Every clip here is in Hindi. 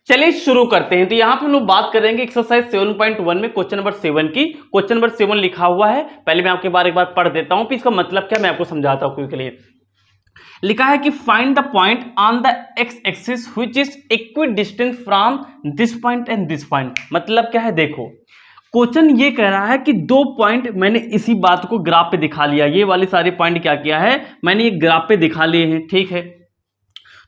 चलिए शुरू करते हैं। तो यहाँ पे हम लोग बात करेंगे एक्सरसाइज 7.1 में क्वेश्चन नंबर 7 की। क्वेश्चन नंबर 7 लिखा हुआ है, पहले मैं आपके बार एक बार पढ़ देता हूं, फिर इसका मतलब क्या मैं आपको समझाता हूं क्यों के लिए। लिखा है कि find the point on the x axis which is equi distance from this point and this point. मतलब क्या है, देखो क्वेश्चन ये कह रहा है कि दो पॉइंट, मैंने इसी बात को ग्राफ पे दिखा लिया। ये वाले सारे पॉइंट क्या किया है, मैंने ये ग्राफ पे दिखा लिए हैं, ठीक है।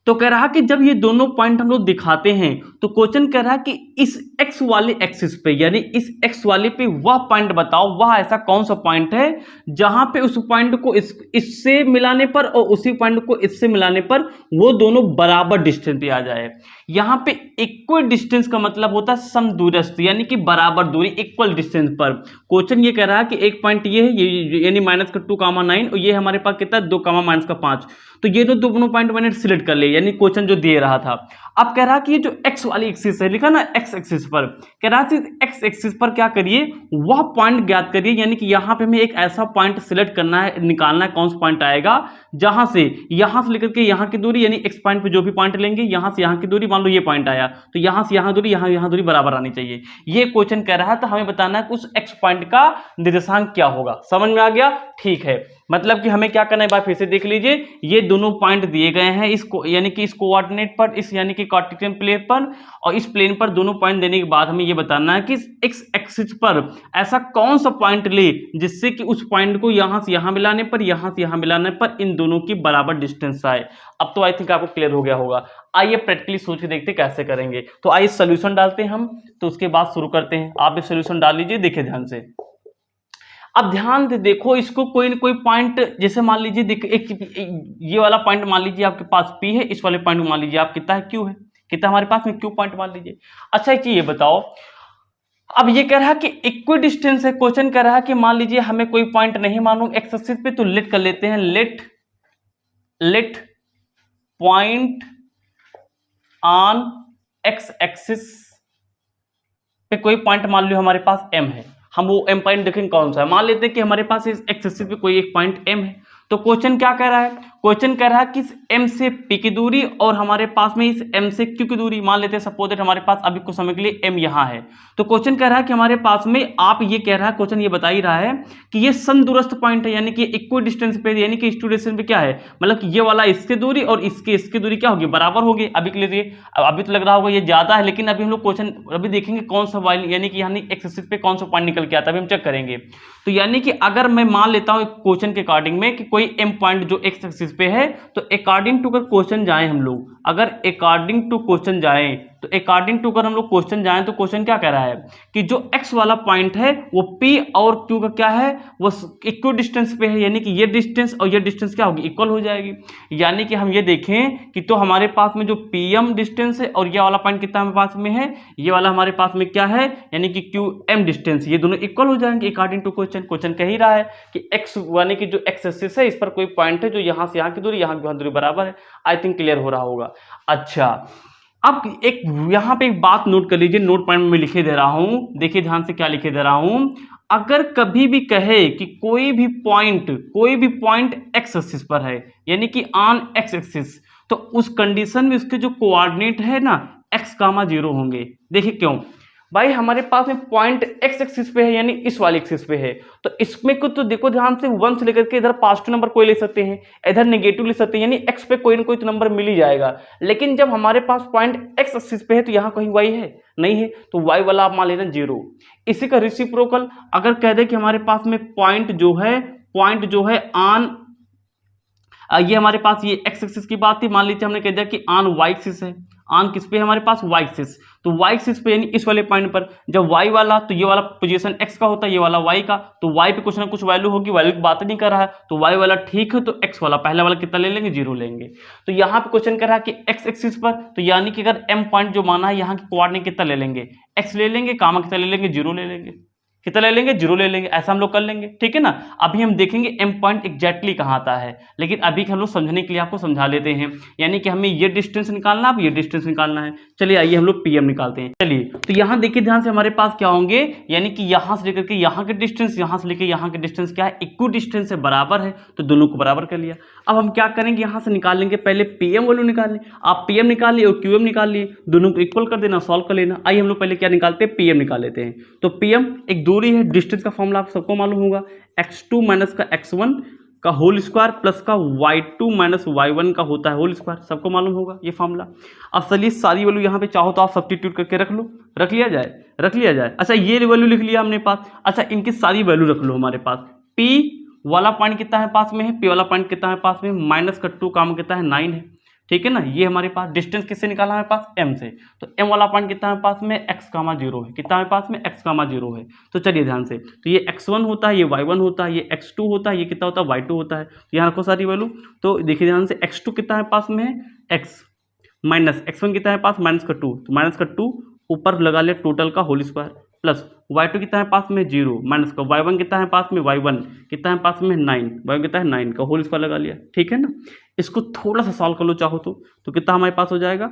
तो कह रहा कि जब ये दोनों पॉइंट हम लोग दिखाते हैं तो क्वेश्चन कह रहा कि इस एक्स वाले एक्सिस पे, यानी इस एक्स वाले पे वह पॉइंट बताओ, वह ऐसा कौन सा पॉइंट है जहां पे उस पॉइंट को इससे मिलाने पर और उसी पॉइंट को इससे मिलाने पर वो दोनों बराबर डिस्टेंस पे आ जाए। यहां पे इक्वल डिस्टेंस का मतलब होता है समदूरस्थ, यानी कि बराबर दूरी, इक्वल डिस्टेंस पर। क्वेश्चन ये कह रहा है कि एक पॉइंट ये है, ये यानी -2,9 और ये हमारे पास कितना 2, तो ये तो दोनों पॉइंट मैंने सिलेक्ट कर लिए, यानी क्वेश्चन जो दे रहा था। अब कह रहा कि ये जो एक्स वाली एक्सिस है, लिखा ना एक्स एक्सिस पर, कह रहा कि एक्स एक्सिस पर क्या करिए, वह पॉइंट ज्ञात करिए, यानी कि यहां पे हमें एक ऐसा पॉइंट सिलेक्ट करना है, निकालना है कौन सा पॉइंट आएगा जहां से लेकर के यहां की दूरी, यानी एक्स पॉइंट पे जो भी पॉइंट लेंगे यहां से यहां की दूरी, मान लो ये पॉइंट आया तो यहां से यहां दूरी, यहां दूरी बराबर आनी चाहिए। ये क्वेश्चन कह रहा है, तो हमें बताना है कि उस एक्स पॉइंट का निर्देशांक क्या होगा। समझ में आ गया, ठीक है। मतलब कि हमें क्या करना है, बात फिर से देख लीजिए, ये दोनों पॉइंट दिए गए हैं इसको, यानी कि इस कोऑर्डिनेट पर, इस यानी कि कार्टेशियन प्लेन पर, और इस प्लेन पर दोनों पॉइंट देने के बाद हमें ये बताना है कि एक्स एक्सिस पर ऐसा कौन सा पॉइंट ले जिससे कि उस पॉइंट को यहां से यहां मिलाने पर, यहां से यहां मिलाने पर इन दोनों की बराबर डिस्टेंस आए। अब तो आई थिंक आपको क्लियर हो गया होगा। आइए प्रैक्टिकली सोच के देखते कैसे करेंगे। तो आइए सोल्यूशन डालते हैं हम, तो उसके बाद शुरू करते हैं। आप भी सोल्यूशन डाल लीजिए, देखिए ध्यान से। अब ध्यान से देखो इसको, कोई ना कोई पॉइंट, जैसे मान लीजिए ये वाला पॉइंट मान लीजिए आपके पास P है, इस वाले पॉइंट मान लीजिए आप कितना है Q है, कितना हमारे पास में Q पॉइंट मान लीजिए। अच्छा एक चीज ये बताओ, अब ये कह रहा है कि इक्वी डिस्टेंस है, क्वेश्चन कह रहा है कि मान लीजिए हमें कोई पॉइंट नहीं मालूम एक्स एक्सिस पे, तो लेट कर लेते हैं, let point on x axis पे कोई पॉइंट मान लो हमारे पास M है, हम वो M पॉइंट देखेंगे कौन सा है। मान लेते हैं कि हमारे पास इस एक्स एक्सिस पे कोई एक पॉइंट M है, तो क्वेश्चन क्या कह रहा है, क्वेश्चन कह रहा है कि इस M से P की दूरी और हमारे पास में इस M से Q की दूरी, मान लेते हैं सपोज दैट हमारे पास अभी कुछ समय के लिए M यहाँ है, तो क्वेश्चन कह रहा है कि हमारे पास में, आप ये कह रहा है, क्वेश्चन ये बता ही रहा है कि ये समदूरस्थ पॉइंट है, यानी कि इक्वल डिस्टेंस पे, यानी कि इक्वल डिस्टेंस पे क्या है, मतलब कि ये वाला इसकी दूरी और इसकी दूरी क्या होगी, बराबर होगी। अभी के लिए अभी तो लग रहा होगा ये ज्यादा है, लेकिन अभी हम लोग क्वेश्चन अभी देखेंगे कौन सा वाली, यानी कि एक्स एक्सिस पे कौन सा पॉइंट निकल के आता है, अभी हम चेक करेंगे। तो यानी कि अगर मैं मान लेता हूं क्वेश्चन के अकॉर्डिंग में कि कोई M पॉइंट जो एक्स एक्सिस पे है, तो अकॉर्डिंग टू क्वेश्चन जाए हम लोग, अगर अकॉर्डिंग टू क्वेश्चन जाए, तो अकॉर्डिंग टू हम लोग क्वेश्चन जाए, तो क्वेश्चन क्या कह रहा है कि जो x वाला पॉइंट है वो P और Q का क्या है, वो इक्वल डिस्टेंस पे है, यानी कि ये डिस्टेंस और ये डिस्टेंस क्या होगी, इक्वल हो जाएगी। यानी कि हम ये देखें कि तो हमारे पास में जो PM डिस्टेंस है और ये वाला पॉइंट कितना हमारे पास में है, ये वाला हमारे पास में क्या है, यानी कि QM डिस्टेंस, ये दोनों इक्वल हो जाएंगे अकॉर्डिंग टू क्वेश्चन। क्वेश्चन कह ही रहा है कि x यानी कि जो एक्स एक्सिस है इस पर कोई पॉइंट है जो यहां से यहां की दूरी, यहां की दूरी बराबर है। आई थिंक क्लियर हो रहा होगा। अच्छा अब एक यहां पे एक बात नोट कर लीजिए, नोट पॉइंट में लिखे दे रहा हूं, देखिए ध्यान से क्या लिखे दे रहा हूं। अगर कभी भी कहे कि कोई भी पॉइंट एक्स एक्सिस पर है, यानी कि ऑन एक्स एक्सिस, तो उस कंडीशन में उसके जो कोऑर्डिनेट है ना x,0 होंगे। देखिए क्यों भाई, हमारे पास में पॉइंट एक्स एक्सिस पे है, यानी इस वाले एक्सिस पे है, तो इसमें कुछ तो देखो ध्यान से, 1 से लेकर के इधर पॉजिटिव नंबर कोई ले सकते हैं, इधर नेगेटिव ले सकते हैं, यानी एक्स पे कोई ना कोई तो नंबर मिल ही जाएगा। लेकिन जब हमारे पास पॉइंट एक्स एक्सिस पे है तो यहाँ कहीं वाई है नहीं है, तो वाई वाला आप मान लेना 0। इसी का रेसिप्रोकल अगर कह दे कि हमारे पास में पॉइंट जो है ऑन, ये हमारे पास ये एक्स एक्सिस की बात थी, मान लीजिए हमने कह दिया कि ऑन वाई एक्सिस है, ऑन किस पे है हमारे पास वाई एक्सिस, तो वाई एक्सिस पे यानी इस वाले पॉइंट पर जब वाई वाला, तो ये वाला पोजीशन एक्स का होता है, ये वाला वाई का, तो वाई पे कुछ ना कुछ वैल्यू होगी, वैल्यू की बात नहीं कर रहा है, तो वाई वाला ठीक है, तो एक्स वाला पहला वाला कितना ले लेंगे, 0 लेंगे। तो यहाँ पे क्वेश्चन कर रहा है कि एक्स एक्सिस पर, तो यानी कि अगर M पॉइंट जो माना है यहाँ की कोऑर्डिनेट कितना ले लेंगे, एक्स ले लेंगे, कामा कितना ले लेंगे, 0 ले लेंगे। कितना ले लेंगे, 0 ले लेंगे, ऐसा हम लोग कर लेंगे, ठीक है ना। अभी हम देखेंगे m पॉइंट एग्जैक्टली कहाँ आता है, लेकिन अभी हम लोग समझने के लिए आपको समझा लेते हैं। यानी कि हमें ये डिस्टेंस निकालना, अब ये डिस्टेंस निकालना है। चलिए आइए हम लोग pm निकालते हैं। चलिए तो यहाँ देखिए ध्यान से, हमारे पास क्या होंगे, यानी कि यहाँ से लेकर के यहाँ के डिस्टेंस, यहाँ से लेकर यहाँ के डिस्टेंस क्या है, इक्वल डिस्टेंस से बराबर है, तो दोनों को बराबर कर लिया। अब हम क्या करेंगे, यहाँ से निकाल लेंगे, पहले pm वैल्यू निकाल लें। आप pm निकाल लिए और qm निकाल लिए, दोनों को इक्वल कर देना, सॉल्व कर लेना। आइए हम लोग पहले क्या निकालते हैं, pm निकाल लेते हैं। तो pm एक दूरी है, डिस्टेंस का फॉर्मूला आप सबको मालूम होगा, x2 माइनस का x1 का होल स्क्वायर प्लस का y2 माइनस y1 का होता है होल स्क्वायर, सबको मालूम होगा ये फॉर्मूला। अब चलिए सारी वैल्यू यहाँ पे चाहो तो आप सब्स्टिट्यूट करके रख लो, रख लिया जाए। अच्छा ये वैल्यू लिख लिया हमने पास। अच्छा इनकी सारी वैल्यू रख लो हमारे पास। p वाला पॉइंट कितना है पास में है, p वाला पॉइंट कितना है पास में, माइनस का 2 काम कितना है 9 है, ठीक है ना। ये हमारे पास डिस्टेंस किससे निकाला हमारे पास, m से। तो m वाला पॉइंट कितना है पास में, x, 0 है, कितना है पास में, x, 0 है। तो चलिए ध्यान से, तो ये x1 होता है, ये y1 होता है, ये x2 होता है, ये कितना होता है y2 होता है। यहाँ रखो सारी वैल्यू। तो देखिए ध्यान से, x2 कितना है पास में है x, माइनस x1 कितना है पास, माइनस का 2, तो माइनस का 2 ऊपर लगा लिया टोटल का होल स्क्वायर, प्लस y2 कितना है पास में 0, माइनस का y1 कितना है पास में, y1 कितना है पास में 9, y1 कितना है 9 का होल स्क्वायर लगा लिया, ठीक है ना। इसको थोड़ा सा सॉल्व कर लो चाहो तो कितना हमारे पास हो जाएगा,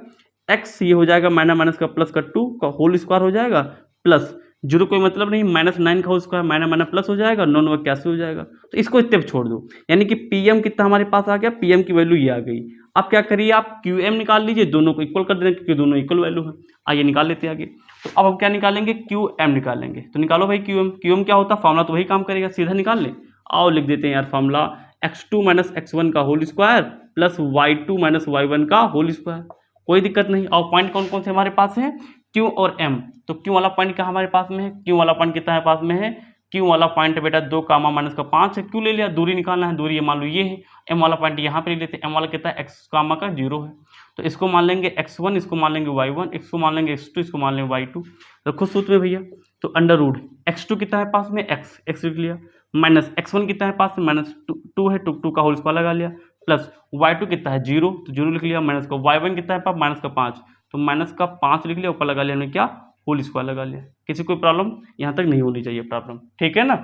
x ये हो जाएगा माइनस का प्लस का 2 का होल स्क्वायर हो जाएगा, प्लस 0 कोई मतलब नहीं, -9 का होल स्क्वायर माइनस प्लस हो जाएगा, 9 कैसे हो जाएगा। तो इसको इतने छोड़ दो, यानी कि pm कितना हमारे पास आ गया, pm की वैल्यू ये आ गई। अब क्या करिए, आप qm निकाल लीजिए, दोनों को इक्वल कर देना क्योंकि दोनों इक्वल वैल्यू है। आइए निकाल लेते हैं आगे। तो अब हम क्या निकालेंगे, qm निकालेंगे। तो निकालो भाई qm क्या होता है, फॉर्मूला तो वही काम करेगा, सीधा निकाल ले। आओ लिख देते हैं यार फॉर्मूला, x2 माइनस x1 का whole square plus y2 minus y1 का होल स्क्वायर। कोई दिक्कत नहीं। और पॉइंट कौन कौन से हमारे पास है, q और m। तो q वाला पॉइंट क्या हमारे पास में है, q वाला पॉइंट कितना है पास में है, q वाला पॉइंट बेटा 2 कामा माइनस का 5 है, q ले लिया, दूरी निकालना है, दूरी ये मान लो ये है। m वाला पॉइंट यहाँ पे ले लेते हैं, m वाला कितना है x कामा का 0 है, तो इसको मान लेंगे x1, इसको मान लेंगे y1, इसको मान लेंगे x2, इसको मान लेंगे y2। रखो सूत्र में भैया। तो अंडर रूट x2 कितना है पास में x लिख लिया, माइनस x1 कितना है पास में माइनस 2 है, 2 का होल स्क्वायर लगा लिया, प्लस y2 कितना है 0, तो 0 लिख लिया, माइनस का y1 कितना है पास माइनस का 5, तो माइनस का 5 लिख लिया, ऊपर लगा लिया हमने क्या, होल स्क्वायर लगा लिया। किसी कोई प्रॉब्लम यहाँ तक नहीं होनी चाहिए प्रॉब्लम, ठीक है ना।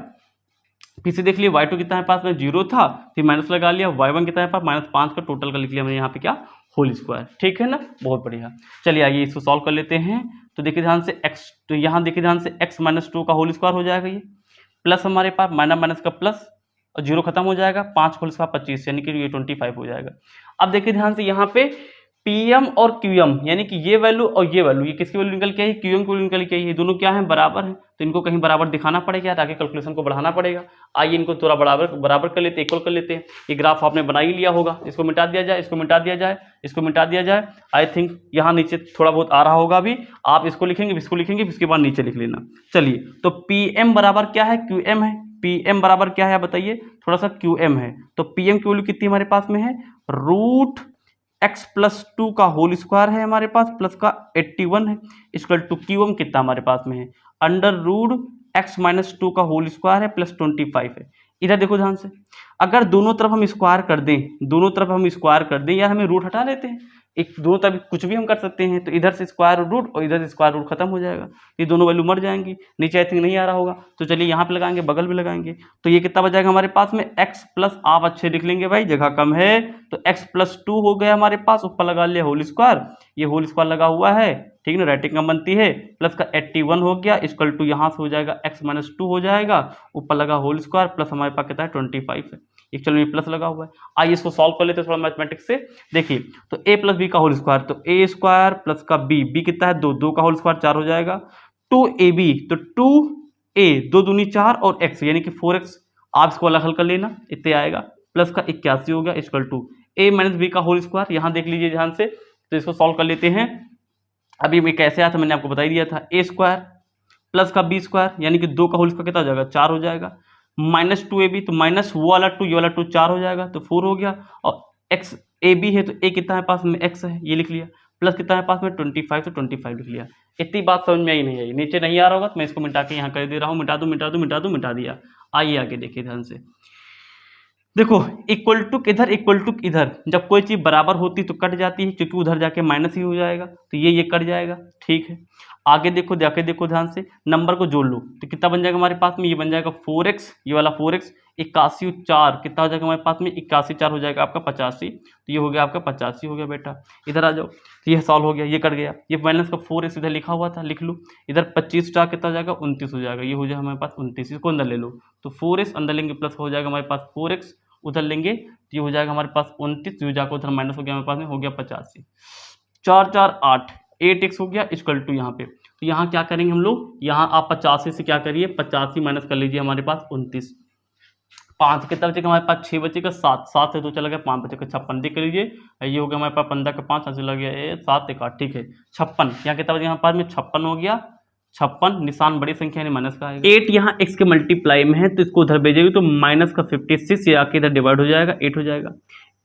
फिर से देख लिया, y2 कितना है पास में 0 था, फिर माइनस लगा लिया, y1 कितना है पास -5 का टोटल का लिख लिया मैंने यहाँ पे क्या, होल स्क्वायर, ठीक है ना। बहुत बढ़िया। चलिए आइए इसको सॉल्व कर लेते हैं। तो देखिए ध्यान से x, तो यहाँ देखिए ध्यान से x माइनस 2 का होल स्क्वायर हो जाएगा, ये प्लस हमारे पास माइनस का प्लस और 0 खत्म हो जाएगा, 5 होल स्क्वायर 25, यानी कि ये 25 हो जाएगा। अब देखिए ध्यान से, यहाँ पे pm और qm यानी कि ये वैल्यू और ये वैल्यू, ये किसकी वैल्यू निकल के आई, qm की वैल्यू निकल के आई, ये दोनों क्या है, बराबर है। तो इनको कहीं बराबर दिखाना पड़ेगा, ताकि कैलकुलेशन को बढ़ाना पड़ेगा। आइए इनको थोड़ा बराबर कर लेते हैं, इक्वल कर लेते हैं। ये ग्राफ आपने बना ही लिया होगा, इसको मिटा दिया जाए, इसको मिटा दिया जाए, इसको मिटा दिया जाए। आई थिंक यहाँ नीचे थोड़ा बहुत आ रहा होगा अभी, आप इसको लिखेंगे, इसको लिखेंगे, इसके बाद नीचे लिख लेना। चलिए, तो pm बराबर क्या है, qm है। pm बराबर क्या है बताइए, थोड़ा सा qm है। तो pm की वैल्यू कितनी हमारे पास में है, रूट x प्लस 2 का होल स्क्वायर है हमारे पास, प्लस का 81 है, इक्वल टू qm कितना हमारे पास में है, अंडर रूट x माइनस 2 का होल स्क्वायर है प्लस 25 है। इधर देखो ध्यान से, अगर दोनों तरफ हम स्क्वायर कर दें, यार हमें रूट हटा लेते हैं, एक दोनों तरफ कुछ भी हम कर सकते हैं। तो इधर से स्क्वायर रूट और इधर से स्क्वायर रूट खत्म हो जाएगा, ये दोनों वैल्यू मर जाएंगी। नीचे आई थिंक नहीं आ रहा होगा, तो चलिए यहाँ पे लगाएंगे, बगल में लगाएंगे। तो ये कितना बच जाएगा हमारे पास में, x प्लस, आप अच्छे लिख लेंगे भाई, जगह कम है, तो x प्लस 2 हो गया हमारे पास, ऊपर लगा लिया होल स्क्वायर, ये होल स्क्वायर लगा हुआ है, ठीक ना, राइटिंग कम बनती है, प्लस का 81 हो गया, इक्वल टू यहाँ से हो जाएगा x माइनस 2 हो जाएगा, ऊपर लगा होल स्क्वायर, प्लस हमारे पास कितना है 25 है, एक्चुअली में प्लस लगा हुआ है। आइए इसको सॉल्व कर लेते हैं थोड़ा मैथमेटिक्स से। देखिए, तो a प्लस बी का होल स्क्वायर, तो a स्क्वायर प्लस का b कितना है 2 का होल स्क्वायर 4 हो जाएगा, 2ab, तो 2a 2 दूनी 4 और x यानी कि 4x, आप इसको अलग हल कर लेना, इतने आएगा, प्लस का 81 हो गया, equal to a minus B का होल स्क्वायर। यहाँ देख लीजिए ध्यान से, तो इसको सॉल्व कर लेते हैं। अभी मैं कैसे आया था मैंने आपको बता ही दिया था, a स्क्वायर प्लस का b स्क्वायर यानी कि 2 का होल स्क्वायर कितना हो जाएगा 4 हो जाएगा, माइनस 2ab, तो माइनस वो वाला 2 ये वाला 2 4 हो जाएगा, तो 4 हो गया, और x ab है तो a कितना है पास में x है, ये लिख लिया, प्लस कितना है पास में 25, तो 25 लिख लिया। इतनी बात समझ में आई नहीं आई, नीचे नहीं आ रहा होगा तो मैं इसको मिटा के यहाँ कर दे रहा हूँ, मिटा दूँ, मिटा दिया। आइए आगे देखिए ध्यान से, देखो इक्वल टू इधर इक्वल टू इधर, जब कोई चीज़ बराबर होती तो कट जाती है, क्योंकि उधर जाके माइनस ही हो जाएगा, तो ये कट जाएगा। ठीक है, आगे देखो, जाके देखो ध्यान से, नंबर को जोड़ लो तो कितना बन जाएगा हमारे पास में, ये बन जाएगा 4x, ये वाला 4x, 81 4 कितना हो जाएगा हमारे पास में, 81 4 हो जाएगा आपका 85, तो ये हो गया आपका 85 हो गया बेटा। इधर आ जाओ, तो ये सॉल्व हो गया, ये कट गया, ये माइनस का 4x इधर लिखा हुआ था, लिख लो। इधर 25 4 कितना हो जाएगा, 29 हो जाएगा, ये हो जाएगा हमारे पास 29, इसको अंदर ले लो, तो 4x अंदर लेंगे प्लस हो जाएगा हमारे पास 4x, उधर लेंगे तो ये हो जाएगा हमारे पास 29, ये जाकर उधर माइनस हो गया हमारे पास में, हो गया 85, 4 4 8, 8x हो गया इक्वल टू यहाँ पे। तो यहाँ क्या करेंगे हम लोग, यहाँ आप 85 से क्या करिए, 85 माइनस कर लीजिए हमारे पास 29, 5 कितना बचेगा हमारे पास, 6 बचेगा, 7 7 है तो चला गया, 5 बचेगा 56, देख लीजिए, ये हो गया हमारे पास 15 का 5 चला गया, 7 1 8, ठीक है 56, यहाँ कितना बचेगा हमारे पास में 56 हो गया, 56 निशान बड़ी संख्या यानी माइनस का आएगा। 8 यहाँ x के मल्टीप्लाई में है तो इसको उधर भेजेगी तो माइनस का 56 ये आके इधर डिवाइड हो जाएगा, 8 हो जाएगा,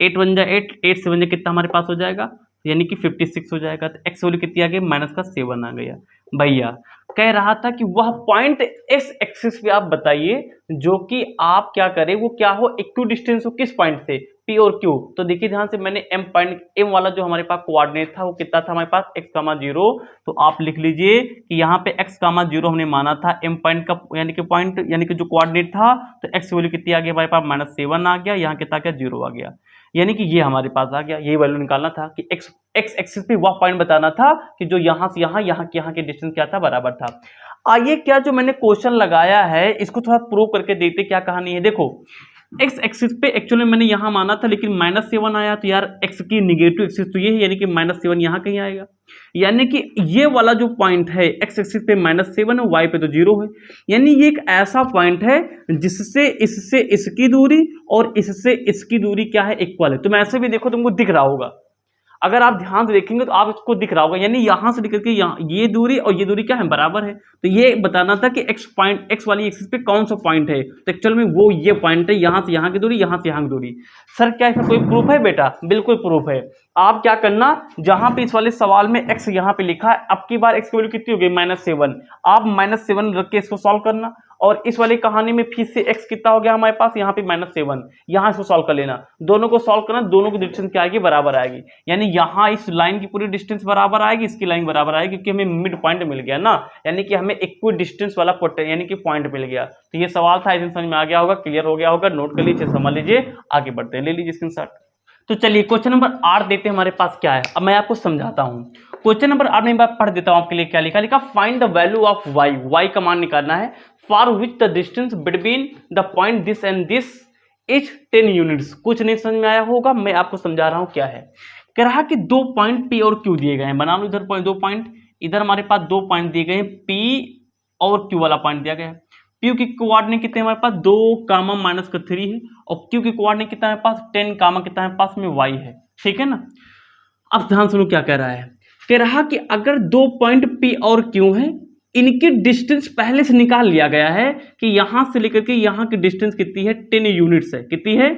8 बन जाए 8 से बन जाए कितना हमारे पास हो जाएगा, यानी कि 56 हो जाएगा। तो x वैल्यू कितनी आ गई, माइनस का 7 आ गया। भैया कह रहा था कि वह पॉइंट x एक्सिस पे आप बताइए जो कि आप क्या करें, वो क्या हो, इक्वी डिस्टेंस हो किस पॉइंट से, P और Q। तो देखिए ध्यान से, मैंने M वाला जो हमारे पास कोऑर्डिनेट था वो कितना था हमारे पास, x, 0, तो आप लिख लीजिए कि यहाँ पे x, 0 हमने माना था M पॉइंट का, यानी कि पॉइंट यानी कि जो कोऑर्डिनेट था, तो x वैल्यू कितनी आ गई हमारे पास, -7 आ गया, यहाँ कितना क्या 0 आ गया, यानी कि ये हमारे पास आ गया। ये वैल्यू निकालना था कि x एक्सिस पे वह पॉइंट बताना था कि जो यहाँ से यहाँ के डिस्टेंस क्या था, बराबर था। आइए क्या जो मैंने क्वेश्चन लगाया है इसको थोड़ा प्रूव करके देखते क्या कहानी है। देखो x एक्सिस पे एक्चुअली मैंने यहाँ माना था, लेकिन -7 आया, तो यार x की निगेटिव एक्सिस तो ये है, यानी कि -7 यहाँ कहीं आएगा, यानी कि ये वाला जो पॉइंट है x एक्सिस पे -7 है, y पे तो 0 है, यानी ये एक ऐसा पॉइंट है जिससे इससे इसकी दूरी और इससे इसकी दूरी क्या है, इक्वल है। तो मैं ऐसे भी देखो तुमको दिख रहा होगा, अगर आप ध्यान से देखेंगे तो आप इसको दिख रहा होगा, यानी यहां से लेकर के यहाँ ये दूरी और ये दूरी क्या है, बराबर है। तो ये बताना था कि एक्स वाली एक्सिस पे कौन सा पॉइंट है, तो एक्चुअल में वो ये पॉइंट है, यहां से यहाँ की दूरी, यहां से यहाँ की दूरी। सर क्या इसका कोई प्रूफ है बेटा, बिल्कुल प्रूफ है। आप क्या करना, जहां पे इस वाले सवाल में x यहाँ पे लिखा है, अब की बार x की वैल्यू कितनी हो गई, -7, आप -7 रख के इसको सॉल्व करना, और इस वाली कहानी में फिर से x कितना हो गया हमारे पास, यहाँ पे -7, यहाँ इसको सॉल्व कर लेना, दोनों को सॉल्व करना, दोनों की डिस्टेंस क्या आएगी, बराबर आएगी, यानी यहाँ इस लाइन की पूरी डिस्टेंस बराबर आएगी, इसकी लाइन बराबर आएगी, क्योंकि हमें मिड पॉइंट मिल गया ना, यानी कि हमें इक्वी डिस्टेंस वाला यानी कि पॉइंट मिल गया। तो ये सवाल था, समझ में आ गया होगा, क्लियर हो गया होगा, नोट कर लीजिए, समझ लीजिए, आगे बढ़ते हैं, ले लीजिए स्क्रीनशॉट। तो चलिए क्वेश्चन नंबर 8 देखते हैं हमारे पास क्या है। अब मैं आपको समझाता हूं, क्वेश्चन नंबर 8 में मैं पढ़ देता हूं आपके लिए, क्या लिखा, find the value of y का मान निकालना है, for which the distance between the point this and this is 10 units. कुछ नहीं समझ में आया होगा, मैं आपको समझा रहा हूं क्या है। कह रहा कि 2 पॉइंट P और Q दिए गए हैं, बना लो इधर 2 पॉइंट, इधर हमारे पास 2 पॉइंट दिए गए हैं, P और Q वाला पॉइंट दिया गया है। P की कोऑर्डिनेट कितने हमारे पास, 2, -3 है, और Q की कोऑर्डिनेट कितना है हमारे पास, 10, कितना है पास में y है, ठीक है ना। अब ध्यान सुनो क्या कह रहा है, कह रहा कि अगर 2 पॉइंट P और Q हैं, इनकी डिस्टेंस पहले से निकाल लिया गया है कि यहां से लेकर के यहां की डिस्टेंस कितनी है, 10 यूनिट्स है, कितनी है,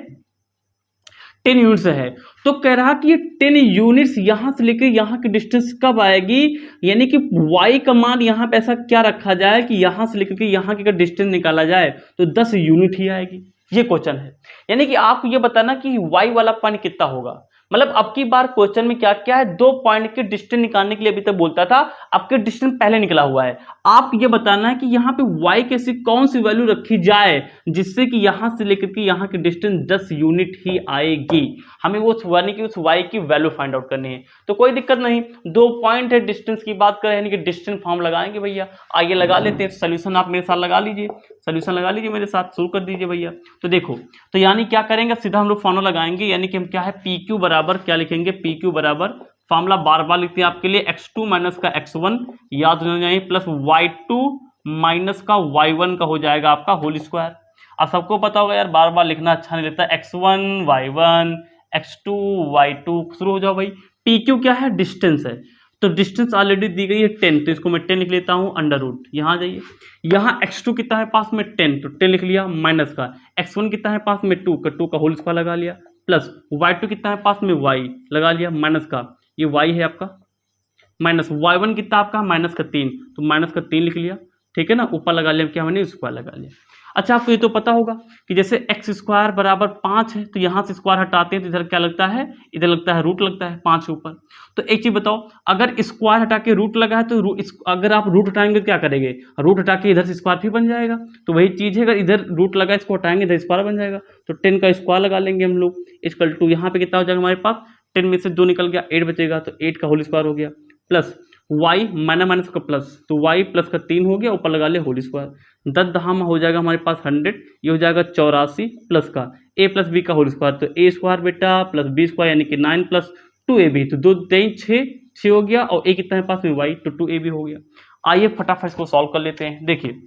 10 यूनिट्स है। तो कह रहा कि ये 10 यूनिट्स यहां से लेकर यहां की डिस्टेंस कब आएगी, यानी कि y का मान यहां पे ऐसा क्या रखा जाए कि यहां से लेकर के यहां की डिस्टेंस निकाला जाए तो 10 यूनिट ही आएगी। ये क्वेश्चन है, यानी कि आपको ये बताना कि y वाला पॉइंट कितना होगा। मतलब अब की बार क्वेश्चन में क्या क्या है, 2 पॉइंट के डिस्टेंस निकालने के लिए अभी तक बोलता था, आपके डिस्टेंस पहले निकला हुआ है। आप ये बताना है कि यहाँ पे y की ऐसी कौन सी वैल्यू रखी जाए जिससे कि यहां से लेकर के यहाँ की डिस्टेंस 10 यूनिट ही आएगी। हमें वो यानी कि उस y की वैल्यू फाइंड आउट करनी है। तो कोई दिक्कत नहीं, 2 पॉइंट है, डिस्टेंस की बात करें यानी कि डिस्टेंस फॉर्म लगाएंगे भैया। आइए लगा लेते हैं, सोल्यूशन आप मेरे साथ लगा लीजिए, सोल्यूशन लगा लीजिए मेरे साथ, शुरू कर दीजिए भैया। तो देखो, तो यानी क्या करेंगे, सीधा हम लोग फॉर्मूला लगाएंगे, यानी कि हम क्या है, PQ बराबर क्या लिखेंगे, PQ बराबर फॉर्मूला बार बार लिखते हैं आपके लिए, x2 माइनस का x1 याद हो जाए, प्लस y2 माइनस का y1 का हो जाएगा आपका होल स्क्वायर। अब सबको पता होगा यार, बार बार लिखना अच्छा नहीं लगता, x1 y1 x2 y2, शुरू हो जाओ भाई। PQ क्या है, डिस्टेंस है, तो डिस्टेंस ऑलरेडी दी गई है 10, तो इसको मैं 10 लिख लेता हूँ, अंडर रूट, यहाँ जाइए, यहाँ x2 कितना है पास में 10, तो 10 लिख लिया, माइनस का x1 कितना है पास में 2 का होल स्क्वायर लगा लिया, प्लस y2 कितना है पास में y लगा लिया, माइनस का ये y है आपका, माइनस y1 कितना आपका, -3, तो -3 लिख लिया, ठीक है ना, ऊपर लगा लिया, क्या मैंने स्क्वायर लगा लिया। अच्छा आपको ये तो पता होगा कि जैसे एक्स स्क्वायर बराबर 5 है, तो यहाँ से स्क्वायर हटाते हैं तो इधर क्या लगता है, इधर लगता है रूट लगता है 5 के ऊपर। तो एक चीज़ बताओ, अगर स्क्वायर हटा के रूट लगा है तो अगर आप रूट हटाएंगे तो क्या करेंगे, रूट हटा के इधर से स्क्वायर भी बन जाएगा। तो वही चीज़ है, अगर इधर रूट लगा इसको हटाएंगे इधर स्क्वायर बन जाएगा। तो 10 का स्क्वायर लगा लेंगे हम लोग, इक्वल टू यहाँ पे कितना हो जाएगा हमारे पास, 10 में से 2 निकल गया 8 बचेगा, तो 8 का होल स्क्वायर हो गया, प्लस वाई माइनस का प्लस, तो वाई प्लस का 3 हो गया, ऊपर लगा ले होल स्क्वायर, 10 दहां हो जाएगा हमारे पास 100, ये हो जाएगा 84 प्लस का ए प्लस बी का होल स्क्वायर, तो ए स्क्वायर बेटा प्लस बी स्क्वायर यानी कि 9 प्लस 2ab, तो 2 3 6 हो गया, और ए कितना है पास में वाई, तो 2ab हो गया। आइए फटाफट इसको सॉल्व कर लेते हैं। देखिए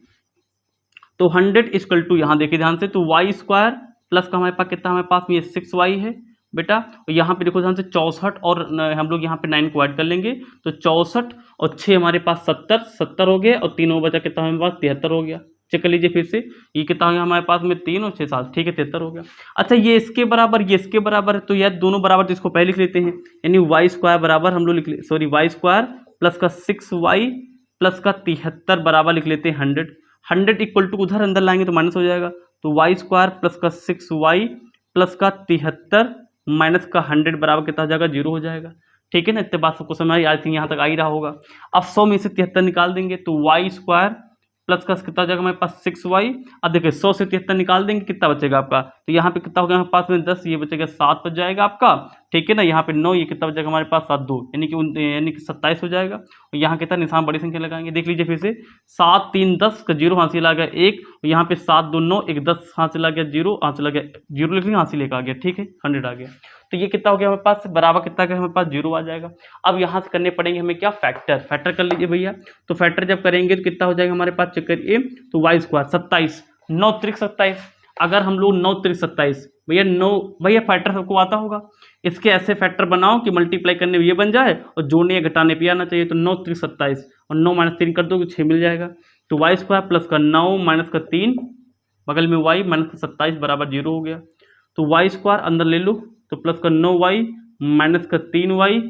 तो 100 इक्वल टू यहाँ देखिए ध्यान से, तो वाई स्क्वायर प्लस का हमारे पास कितना, हमारे पास में ये 6y है बेटा, और यहाँ पे देखो ध्यान से 64, और हम लोग यहाँ पे 9 को ऐड कर लेंगे, तो 64 और 6 हमारे पास 70 हो गया, और 3 और बचा कितना हमारे पास 73 हो गया। चेक कर लीजिए फिर से, ये कितना हो गया हमारे पास में 3 और 6 7, ठीक है 73 हो गया। अच्छा ये इसके बराबर, ये इसके बराबर है, तो यार दोनों बराबर, तो इसको पहले लिख लेते हैं, यानी वाई स्क्वायर बराबर हम लोग लिख ले, सॉरी वाई स्क्वायर प्लस का 6y प्लस का 73 बराबर लिख लेते हैं 100। 100 इक्वल टू उधर अंदर लाएंगे तो माइनस हो जाएगा, तो वाई स्क्वायर प्लस का 6y प्लस का 73 माइनस का 100 बराबर कितना हो जाएगा, 0 हो जाएगा। ठीक है ना, इतने बात सबको समझ आई थिंक यहाँ तक आ ही रहा होगा। अब 100 में से 73 निकाल देंगे, तो वाई स्क्वायर प्लस का कितना हो जाएगा हमारे पास 6y। अब देखिए 100 से 73 निकाल देंगे, कितना बचेगा आपका, तो यहाँ पे कितना हो गया हमारे पास में 10, ये बचेगा 7 बच जाएगा आपका। ठीक है ना, यहाँ पे 9, ये कितना बचेगा हमारे पास 7 2 यानी कि 27 हो जाएगा। और यहाँ कितना निशान बड़ी संख्या लगाएंगे, देख लीजिए फिर से, 7 3 10 का 0 हासिल आ गया 1, और यहाँ पे 7 2 9 1 10 हासिल आ गया 0 हासिल आ गया 0 लिख लिया, हासिल एक आ गया, ठीक है 100 आ गया। तो ये कितना हो गया हमारे पास, बराबर कितना गया हमारे पास 0 आ जाएगा। अब यहाँ से करने पड़ेंगे हमें क्या, फैक्टर कर लीजिए भैया। तो फैक्टर जब करेंगे तो कितना हो जाएगा हमारे पास, चेक करिए, तो वाई स्क्वायर 27, 9 त्रिक 27, अगर हम लोग 9 त्रिक 27 भैया 9, भैया फैक्टर सबको आता होगा, इसके ऐसे फैक्टर बनाओ कि मल्टीप्लाई करने में ये बन जाए और जोड़ने या घटाने पे आना चाहिए। तो 9 त्रिक 27 और 9 माइनस 3 कर दो तो 6 मिल जाएगा। तो वाई स्क्वायर प्लस का 9 माइनस का 3 बगल में वाई माइनस का 27 बराबर 0 हो गया। तो वाई स्क्वायर अंदर ले लो, तो प्लस का 9y माइनस का 3y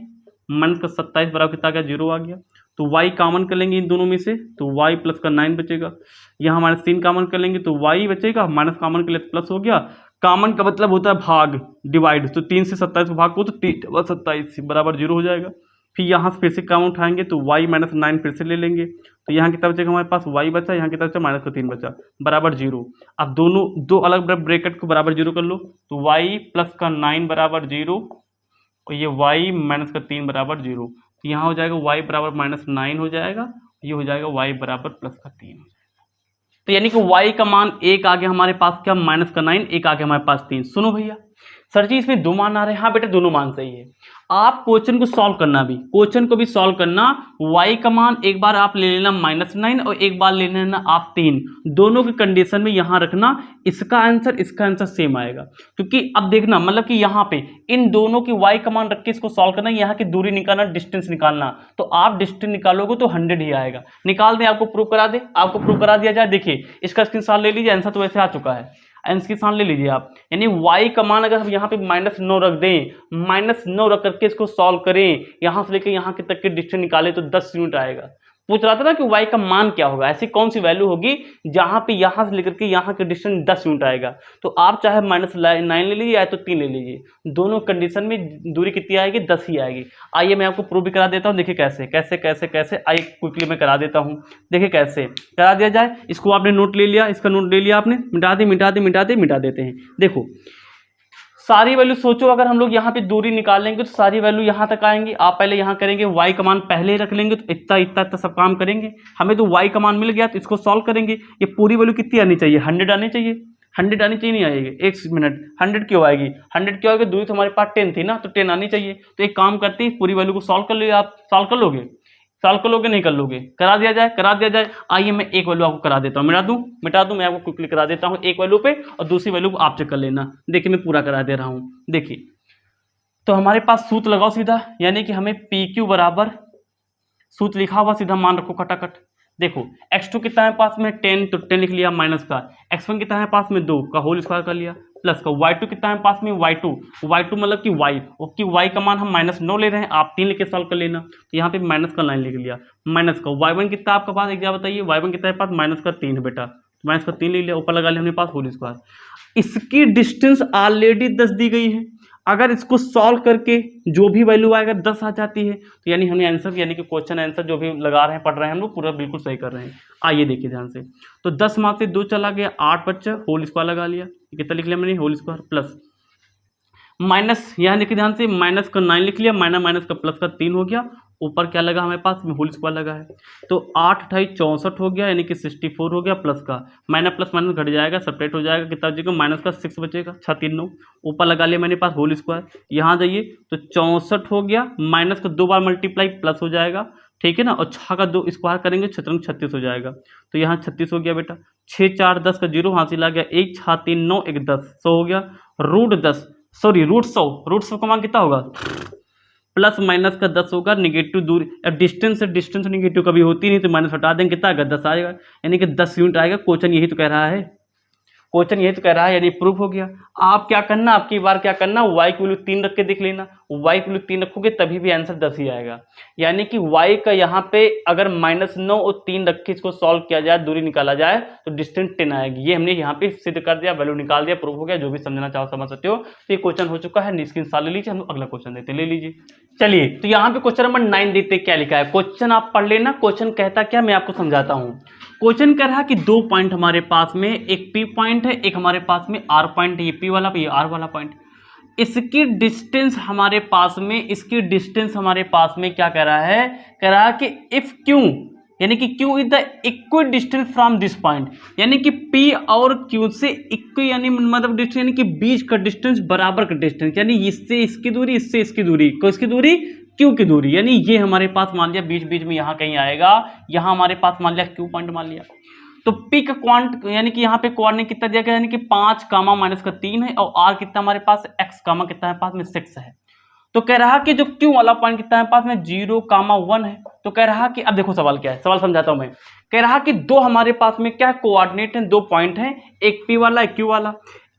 माइनस का 27 बराबर कितना आ गया, 0 आ गया। तो y कॉमन कर लेंगे इन दोनों में से, तो y प्लस का 9 बचेगा, यहाँ माइनस 3 कॉमन कर लेंगे तो y बचेगा, माइनस कॉमन कर ले प्लस हो गया। कॉमन का मतलब होता है भाग, डिवाइड, तो 3 से 27 को भाग को तो 27 बराबर 0 हो जाएगा। फिर यहाँ से फिर से कॉमन उठाएंगे तो y माइनस 9 फिर से ले लेंगे, तो यहाँ कितना बचेगा हमारे पास, y बचा, यहाँ कितना बचा माइनस का 3 बचा बराबर 0। अब दोनों दो अलग ब्रैकेट को बराबर 0 कर लो, तो y प्लस का 9 बराबर 0 और ये y माइनस का 3 बराबर 0, तो यहाँ हो जाएगा y बराबर माइनस 9 हो जाएगा, ये हो जाएगा y बराबर प्लस का 3। तो यानी कि y का मान 1 आ गया हमारे पास क्या, माइनस का 9, 1 आ गया हमारे पास 3। सुनो भैया सर जी इसमें 2 मान आ रहे हैं, हाँ बेटा दोनों मान सही है। आप क्वेश्चन को सॉल्व करना, भी क्वेश्चन को भी सॉल्व करना, y का मान एक बार आप ले लेना -9 और एक बार ले लेना आप 3, दोनों की कंडीशन में यहाँ रखना, इसका आंसर सेम आएगा। क्योंकि अब देखना मतलब कि यहाँ पे इन दोनों की y का मान रख के इसको सॉल्व करना, यहाँ की दूरी निकालना, डिस्टेंस निकालना, तो आप डिस्टेंस निकालोगे तो 100 ही आएगा। निकाल दें, आपको प्रूव करा दे, आपको प्रूव करा दिया जाए। देखिए इसका स्क्रीनशॉट ले लीजिए, आंसर तो वैसे आ चुका है, इसकी सान ले लीजिए आप। यानी y का मान अगर हम यहाँ पे -9 रख दें, -9 रख करके इसको सॉल्व करें, यहाँ से लेकर यहाँ के तक के डिस्टेंस निकाले तो 10 यूनिट आएगा। पूछ रहा था ना कि y का मान क्या होगा, ऐसी कौन सी वैल्यू होगी जहाँ पे यहाँ से लेकर के यहाँ के डिस्टेंस 10 यूनिट आएगा। तो आप चाहे -9 ले लीजिए या तो 3 ले लीजिए, दोनों कंडीशन में दूरी कितनी आएगी, 10 ही आएगी। आइए मैं आपको प्रूव भी करा देता हूँ, देखिए कैसे कैसे कैसे कैसे, आइए क्विकली मैं करा देता हूँ। देखिए कैसे करा दिया जाए, इसको आपने नोट ले लिया, इसका नोट ले लिया आपने, मिटा देते हैं। देखो सारी वैल्यू सोचो, अगर हम लोग यहाँ पे दूरी निकालेंगे तो सारी वैल्यू यहाँ तक आएंगी। आप पहले यहाँ करेंगे, y का मान पहले ही रख लेंगे, तो इतना सब काम करेंगे। हमें तो y का मान मिल गया तो इसको सॉल्व करेंगे। ये पूरी वैल्यू कितनी आनी चाहिए, 100 आनी चाहिए, 100 आनी चाहिए, नहीं आएगी, एक मिनट, 100 क्यों आएगी, 100 क्यों आएगी, दूरी तो हमारे पास 10 थी ना, तो 10 आनी चाहिए। तो एक काम करते हैं, पूरी वैल्यू को सॉल्व कर लीजिए। आप सॉल्व कर लोगे, नहीं कर लोगे, करा दिया जाए। आइए मैं एक वैल्यू आपको करा देता हूँ, मिटा दूं मैं आपको क्विकली करा देता हूँ एक वैल्यू पे, और दूसरी वैल्यू को आप चेक कर लेना। देखिए मैं पूरा करा दे रहा हूँ। देखिए तो हमारे पास सूत्र लगाओ सीधा, यानी कि हमें PQ बराबर सूत्र लिखा हुआ सीधा मान रखो खटाखट। देखो x2 कितना है पास में 10, तो 10 लिख लिया, माइनस का x1 कितना है पास में 2 का होल स्क्वायर कर लिया, प्लस का y2 कितना है पास में y2 मतलब कि y, ओके y का मान हम -9 ले रहे हैं, आप 3 लेके सॉल्व कर लेना। तो यहाँ पे माइनस का लाइन लिख लिया, माइनस का y1 कितना आपका पास, एक जगह बताइए y1 कितना है पास, माइनस का 3 बेटा, माइनस का 3 ले लिया, ऊपर लगा लिया हमने पास होल स्क्वायर। इसकी डिस्टेंस ऑलरेडी 10 दी गई है, अगर इसको सॉल्व करके जो भी वैल्यू आएगा 10 आ जाती है, तो यानी हमने आंसर यानी कि क्वेश्चन आंसर जो भी लगा रहे हैं पढ़ रहे हैं हम लोग पूरा बिल्कुल सही कर रहे हैं। आइए देखिए ध्यान से, तो 10 में से 2 चला गया, 8 बच्चा, होल स्क्वायर लगा लिया, कितना लिख लिया मैंने होल स्क्वायर, प्लस माइनस यहाँ देखिए ध्यान से, माइनस का 9 लिख लिया, माइनस माइनस का प्लस का 3 हो गया, ऊपर क्या लगा हमारे पास में होल स्क्वायर लगा है, तो 8 28 64 हो गया, यानी कि 64 हो गया, प्लस का माइनस प्लस माइनस घट जाएगा, सेपरेट हो जाएगा, कितना बचेगा माइनस का 6 बचेगा, 6 3 9, ऊपर लगा लिया मैंने पास होल स्क्वायर, यहाँ जाइए तो 64 हो गया, माइनस का 2 बार मल्टीप्लाई प्लस हो जाएगा, ठीक है ना, और 6 का 2 स्क्वायर करेंगे 36 हो जाएगा, तो यहाँ 36 हो गया बेटा, 6 4 10 का 0 हासिल आ गया, 1 6 3 9 1 10 100 हो गया, रूट 100 का मान कितना होगा, प्लस माइनस का 10 होगा, निगेटिव दूरी, अब डिस्टेंस से डिस्टेंस निगेटिव कभी होती नहीं, तो माइनस हटा देंगे, कितना आएगा 10 आएगा, यानी कि 10 यूनिट आएगा। क्वेश्चन यही तो कह रहा है, क्वेश्चन यही तो कह रहा है, यानी प्रूफ हो गया। आप क्या करना, आपकी बार क्या करना, y की वैल्यू 3 रख के देख लेना, y की वैल्यू 3 रखोगे तभी भी आंसर 10 ही आएगा, यानी कि y का यहाँ पे अगर -9 और 3 रख के इसको सॉल्व किया जाए, दूरी निकाला जाए, तो डिस्टेंस 10 आएगी। ये हमने यहाँ पे सिद्ध कर दिया, वैल्यू निकाल दिया, प्रूफ हो गया। जो भी समझना चाहो समझ सकते हो। तो ये क्वेश्चन हो चुका है, स्क्रीनशॉट ले लीजिए, हम लोग अगला क्वेश्चन देते, ले लीजिए। चलिए, तो यहाँ पे क्वेश्चन नंबर 9 देखते क्या लिखा है। क्वेश्चन आप पढ़ लेना, क्वेश्चन कहता क्या मैं आपको समझाता हूँ। क्वेश्चन कह रहा कि 2 पॉइंट हमारे पास में, एक P पॉइंट है, एक हमारे पास में R पॉइंट है, ये P वाला ये R वाला पॉइंट। इसकी डिस्टेंस हमारे पास में, इसकी डिस्टेंस हमारे पास में क्या कह रहा है, कह रहा है कि इफ Q, यानी कि Q is the equal distance from this point, यानी कि P और Q से इक्वल, यानी मतलब डिस्टेंस, यानी कि बीच का डिस्टेंस बराबर का डिस्टेंस, यानी इससे इसकी दूरी, इससे इसकी दूरी, किसकी दूरी, Q की दूरी, यानी ये हमारे पास मान लिया बीच बीच में यहाँ कहीं आएगा, यहाँ हमारे पास मान लिया Q पॉइंट मान लिया। तो P का क्वांट, यानी कि यहाँ पे कोऑर्डिनेट कितना दिया गया, यानी कि 5 कामा माइनस का 3 है, और R कितना हमारे पास, x कामा कितना है पास में 6 है। तो कह रहा कि जो Q वाला पॉइंट कितना है पास में 0 कामा 1 है। तो कह रहा कि अब देखो सवाल क्या है, सवाल समझाता हूं मैं। कह रहा कि दो हमारे पास में क्या कोऑर्डिनेट है, 2 पॉइंट हैं, एक P वाला एक Q वाला,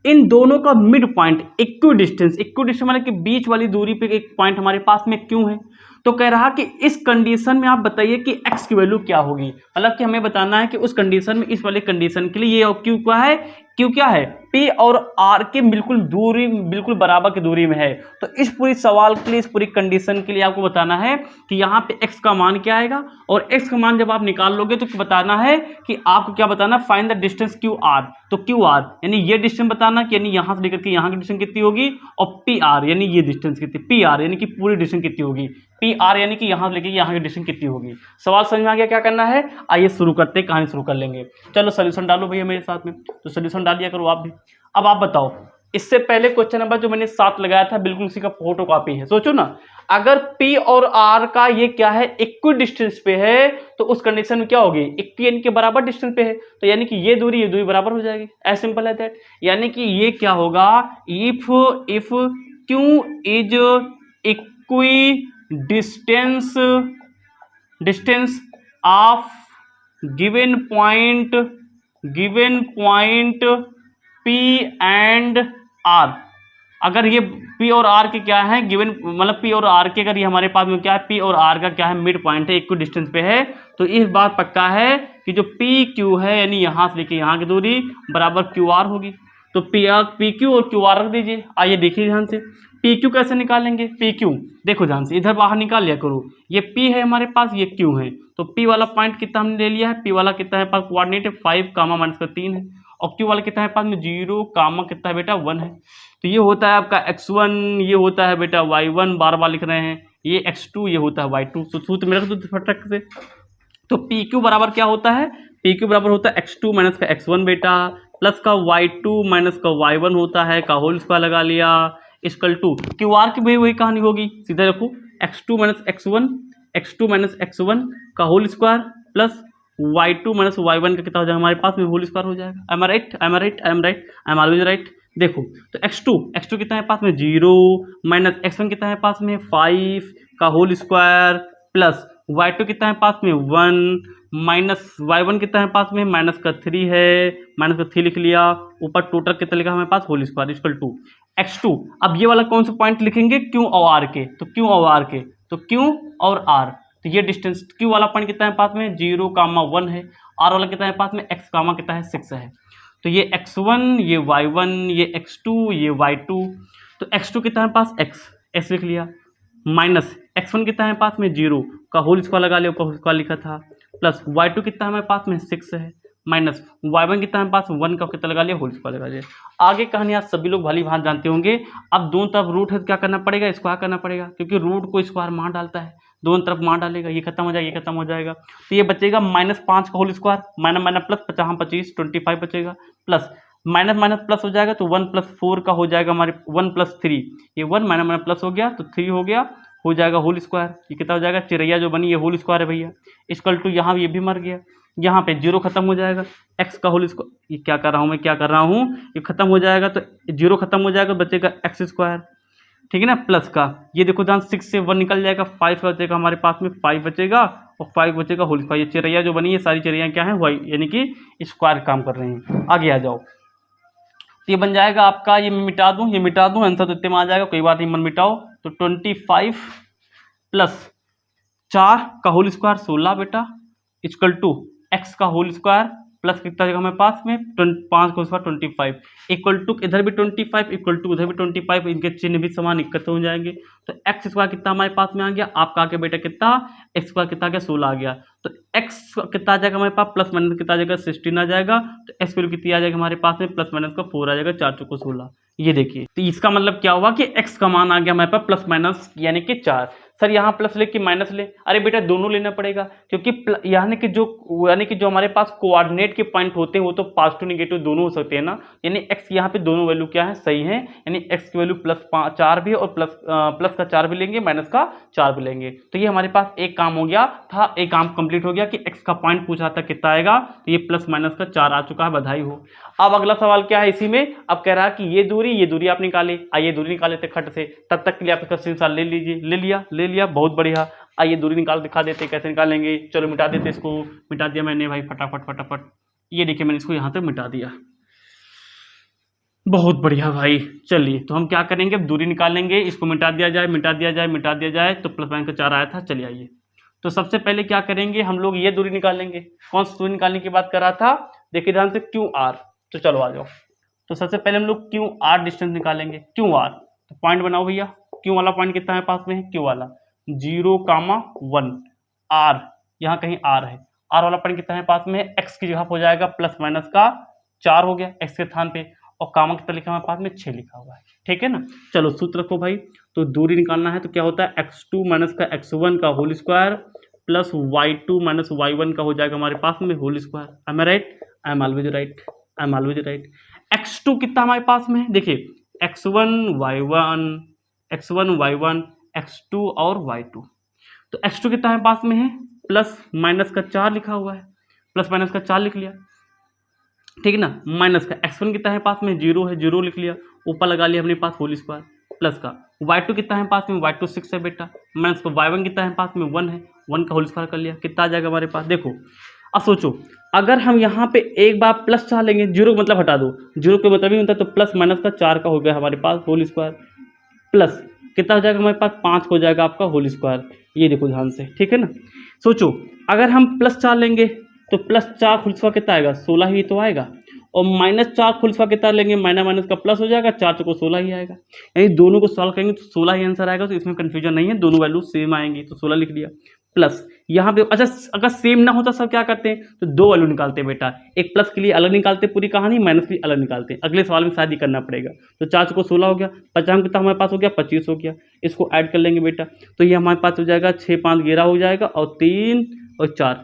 इन दोनों का मिड पॉइंट इक्वी डिस्टेंस मतलब कि बीच वाली दूरी पे एक पॉइंट हमारे पास में Q है। तो कह रहा कि इस कंडीशन में आप बताइए कि x की वैल्यू क्या होगी, मतलब कि हमें बताना है कि उस कंडीशन में, इस वाले कंडीशन के लिए ये Q क्या है, Q क्या है, P और R के बिल्कुल दूरी, बिल्कुल बराबर की दूरी में है। तो इस पूरी सवाल के लिए, इस पूरी कंडीशन के लिए आपको बताना है कि यहाँ पे x का मान क्या आएगा, और x का मान जब आप निकाल लोगे तो बताना है कि आपको क्या बताना, फाइंड द डिस्टेंस QR। तो QR यानी ये डिस्टेंस बताना कि यानी यहाँ से लेकर के यहाँ की डिस्टेंस कितनी होगी, और PR यानी ये डिस्टेंस कितनी, PR यानी कि पूरी डिस्टेंस कितनी होगी, PR यानी कि यहाँ से लेकर यहाँ की डिस्टेंस कितनी होगी। सवाल समझ में आ गया क्या करना है। आइए शुरू करते हैं, कहानी शुरू कर लेंगे। चलो सोल्यूशन डालो भैया मेरे साथ में, तो सोल्यूशन डाल दिया करो आप भी। अब आप बताओ, इससे पहले क्वेश्चन नंबर जो मैंने 7 लगाया था बिल्कुल उसी का फोटो कॉपी है। सोचो ना, अगर P और R का ये क्या है, इक्वल डिस्टेंस पे है, तो उस कंडीशन में क्या होगी, इक्वल यानी कि बराबर डिस्टेंस पे है, तो यानी कि ये दूरी बराबर हो जाएगी। एज सिंपल है दैट। यानी कि ये क्या होगा, if Q is equi distance of given point P and R, अगर ये P और R के क्या है गिवन, मतलब P और R के अगर ये हमारे पास में क्या है, P और R का क्या है मिड पॉइंट है, इक्वल डिस्टेंस पे है, तो इस बात पक्का है कि जो PQ है यानी यहाँ से लेके यहाँ की दूरी बराबर QR होगी। तो PQ और QR रख दीजिए। आइए देखिए ध्यान से, PQ कैसे निकालेंगे। PQ देखो ध्यान से, इधर बाहर निकाल लिया करो, ये P है हमारे पास, ये Q है, तो P वाला पॉइंट कितना हमने ले लिया है, P वाला कितना है पास कोऑर्डिनेट है 5 कामा माइनस का 3 है, और Q वाला कितना है पास में 0 कामा कितना है बेटा 1 है। तो ये होता है आपका x1, ये होता है बेटा y1, बार बार लिख रहे हैं, ये x2, ये होता है y2। तो सूत्र में रख दो फटक से। तो PQ बराबर क्या होता है, PQ बराबर होता है x2 माइनस का x1 बेटा, प्लस का y2 माइनस का y1 होता है, का होल स्क्वायर लगा लिया, इक्वल टू QR की भी वही कहानी होगी, सीधा रखो x2 माइनस x1 का whole square plus y2 minus y1 का कितना हो जाएगा हमारे पास में होल स्क्वायर हो जाएगा। आई एम ऑलवेज राइट। देखो तो x2 कितना है पास में 0 माइनस x1 कितना है पास में 5 का होल स्क्वायर प्लस y2 कितना है पास में 1 माइनस y1 कितना है पास में माइनस का 3 है, माइनस का 3 लिख लिया, ऊपर टोटल कितना लिखा हमारे पास whole square equal to x2। अब ये वाला कौन सा पॉइंट लिखेंगे, Q और R के, तो Q और R, तो ये डिस्टेंस क्यू वाला पॉइंट कितना है पास में 0,1 है, आर वाला कितना है पास में एक्स कामा कितना है 6 है। तो ये x1 ये y1 ये x2 ये y2, तो x2 कितना है पास x लिख लिया, माइनस x1 कितना है पास में 0 का होल स्क्वायर लगा लिया, ऊपर होल स्क्वायर लिखा था, प्लस y2 कितना हमारे पास में 6 है, माइनस y1 कितना है पास 1 का कितना लगा लिया, होल स्क्वायर लगा लिया। आगे कहानी आप सभी लोग भली भांति जानते होंगे। अब दोनों तरफ रूट है तो क्या करना पड़ेगा, स्क्वायर करना पड़ेगा, क्योंकि रूट को स्क्वायर मान डालता है, दोनों तरफ मान डालेगा, ये खत्म हो जाएगा ये खत्म हो जाएगा, तो ये बचेगा -5 का whole square, minus minus plus 25 25 बचेगा, प्लस माइनस माइनस प्लस हो जाएगा तो 1 + 4 का हो जाएगा हमारे 1 + 3, ये 1 माइनस माइनस प्लस हो गया तो 3 हो गया, हो जाएगा होल स्क्वायर, ये कितना हो जाएगा, चिरैया जो बनी ये होल स्क्वायर है भैया, इक्वल टू यहाँ ये भी मर गया, यहाँ पे 0 खत्म हो जाएगा, x का होल स्क्वायर, ये क्या कर रहा हूँ मैं क्या कर रहा हूँ, ये खत्म हो जाएगा तो 0 खत्म हो जाएगा, बचेगा x², ठीक है ना, प्लस का ये देखो ध्यान 6 से 1 निकल जाएगा, 5 का बचेगा हमारे पास में 5 बचेगा और 5 बचेगा होल स्क्वायर। ये चिरैया जो बनी है सारी चिरैया क्या है वाई यानी कि स्क्वायर काम कर रहे हैं। आगे आ जाओ, तो ये बन जाएगा आपका, ये मैं मिटा दूं, ये मिटा दूं, आंसर तो इतने में आ जाएगा, कोई बात नहीं मन मिटाओ, तो 25 + 4 का होल स्क्वायर 16 बेटा, इक्वल टू x का होल स्क्वायर प्लस कितना जगह हमारे पास में 5 का स्क्वायर 25, इक्वल टू इधर भी 25 इक्वल टू उधर भी 25, इनके चिन्ह भी समान इकट्ठे हो जाएंगे, तो x² कितना हमारे पास में आ गया, आपका आके बेटा कितना x² कितना आ गया 16 आ गया, तो x कितना आ जाएगा हमारे पास प्लस माइनस कितना आ जाएगा 16 आ जाएगा, तो x वैल्यू कितनी आ जाएगी हमारे पास में प्लस माइनस का 4 आ जाएगा, 4 चौको 16। ये देखिए, तो इसका मतलब क्या हुआ कि x का मान आ गया हमारे पास प्लस माइनस यानी कि 4। सर यहाँ प्लस ले कि माइनस ले, अरे बेटा दोनों लेना पड़ेगा, क्योंकि यानी कि जो हमारे पास कोऑर्डिनेट के पॉइंट होते हैं वो तो पॉजिटिव नेगेटिव दोनों हो सकते हैं ना, यानी x यहाँ पे दोनों वैल्यू क्या है सही है, यानी x की वैल्यू +4 भी है और प्लस का 4 भी लेंगे माइनस का 4 भी लेंगे, तो ये हमारे पास एक काम हो गया था, एक काम कंप्लीट हो गया कि x का पॉइंट पूछा था कितना आएगा, तो ये प्लस माइनस का 4 आ चुका है, बधाई हो। अब अगला सवाल क्या है इसी में, अब कह रहा है कि ये दूरी आप निकाले, आइए दूरी निकाले थे खट से, तब तक के लिए आप इसका स्क्रीनशॉट ले लीजिए, ले लिया बहुत बढ़िया। आइए दूरी निकाल दिखा देते कैसे निकालेंगे, चलो मिटा देते इसको, मिटा दिया मैंने भाई फटाफट, ये देखिए मैंने इसको यहाँ तक मिटा दिया, बहुत बढ़िया भाई। चलिए तो हम क्या करेंगे, अब दूरी निकालेंगे, इसको मिटा दिया जाए, तो प्लस माइनस का 4 आया था। चलिए आइए, तो सबसे पहले क्या करेंगे हम लोग, ये दूरी निकालेंगे, कौन सी दूरी निकालने की बात कर रहा था, देखिए ध्यान से QR, तो चलो आ जाओ, तो सबसे पहले हम लोग QR डिस्टेंस निकालेंगे, QR, तो पॉइंट बनाओ भैया, Q वाला पॉइंट कितना है पास में है, Q वाला 0,1, R यहाँ कहीं R है, R वाला पॉइंट कितना है पास में है, X की जगह हो जाएगा प्लस माइनस का 4 हो गया X के स्थान पे, और कामा कितना लिखा हुआ है पास में 6 लिखा हुआ है, ठीक है ना। चलो सूत्र रखो भाई, तो दूरी निकालना है तो क्या होता है x2 माइनस का x1 का whole square plus y2 minus y1 का हो जाएगा हमारे पास में whole square. I am right, I am always right. x2 कितना हमारे पास में है, देखिए x1 y1 x2 और y2, तो x2 कितना हमारे पास में है प्लस माइनस का 4 लिखा हुआ है, प्लस माइनस का 4 लिख लिया, ठीक है ना, माइनस का x1 कितना है पास में 0 है, 0 लिख लिया, ऊपर लगा लिया अपने पास होल स्क्वायर, प्लस का y2 कितना है पास में, y2 6 है बेटा, माइनस का y1 कितना है पास में 1 है, 1 का होल स्क्वायर कर लिया, कितना आ जाएगा हमारे पास। देखो अब सोचो, अगर हम यहाँ पे एक बार प्लस 4 लेंगे, 0 का मतलब हटा दो, 0 का मतलब ही होता है, तो प्लस माइनस का 4 का हो गया हमारे पास होल स्क्वायर, प्लस कितना हो जाएगा हमारे पास 5 हो जाएगा आपका होल स्क्वायर, ये देखो ध्यान से, ठीक है ना। सोचो अगर हम +4 लेंगे तो +4 होल स्क्वायर कितना आएगा 16 ही तो आएगा, और -4 होल स्क्वायर कितना लेंगे, माइनस का प्लस हो जाएगा, 4 चौको 16 ही आएगा, यानी दोनों को सॉल्व करेंगे तो 16 ही आंसर आएगा, तो इसमें कन्फ्यूजन नहीं है, दोनों वैल्यू सेम आएंगी, तो 16 लिख दिया। प्लस यहाँ पे अच्छा अगर सेम ना होता सब क्या करते हैं, तो 2 वैल्यू निकालते हैं बेटा, एक प्लस के लिए अलग निकालते पूरी कहानी, माइनस के लिए अलग निकालते हैं, अगले सवाल में शायद ही करना पड़ेगा। तो 4 चौको 16 हो गया, 50 कितना हमारे पास हो गया 25 हो गया, इसको ऐड कर लेंगे बेटा, तो ये हमारे पास हो जाएगा 6 5 11 हो जाएगा, और 3 और 4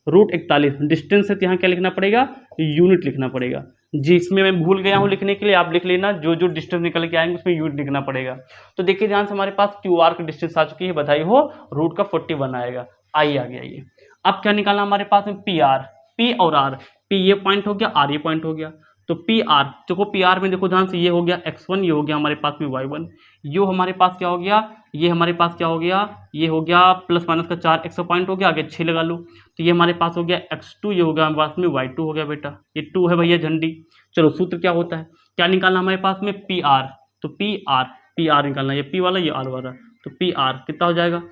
√41। डिस्टेंस है तो यहाँ क्या लिखना पड़ेगा, यूनिट लिखना पड़ेगा जी, इसमें मैं भूल गया हूँ लिखने के लिए, आप लिख लेना, जो डिस्टेंस निकल के आएंगे उसमें यूनिट लिखना पड़ेगा। तो देखिए ध्यान से हमारे पास QR की डिस्टेंस आ चुकी है, बधाई हो, रूट का 41 आएगा। आइए आगे आइए, अब क्या निकालना हमारे पास में PR, P और R, P ये पॉइंट हो गया, R ये पॉइंट हो गया, तो PR देखो, PR में देखो ध्यान से, ये हो गया x1, ये हो गया हमारे पास में y1, ये हमारे पास क्या हो गया, ये हमारे पास क्या हो गया, ये हो गया प्लस माइनस का 4 x का पॉइंट हो गया, आगे 6 लगा लो, तो ये हमारे पास हो गया x2, ये हो गया हमारे पास में y2 हो गया बेटा, ये 2 है भैया झंडी। चलो सूत्र क्या होता है, क्या निकालना हमारे पास में PR, तो PR निकालना, ये P वाला ये R वाला, तो PR कितना हो जाएगा,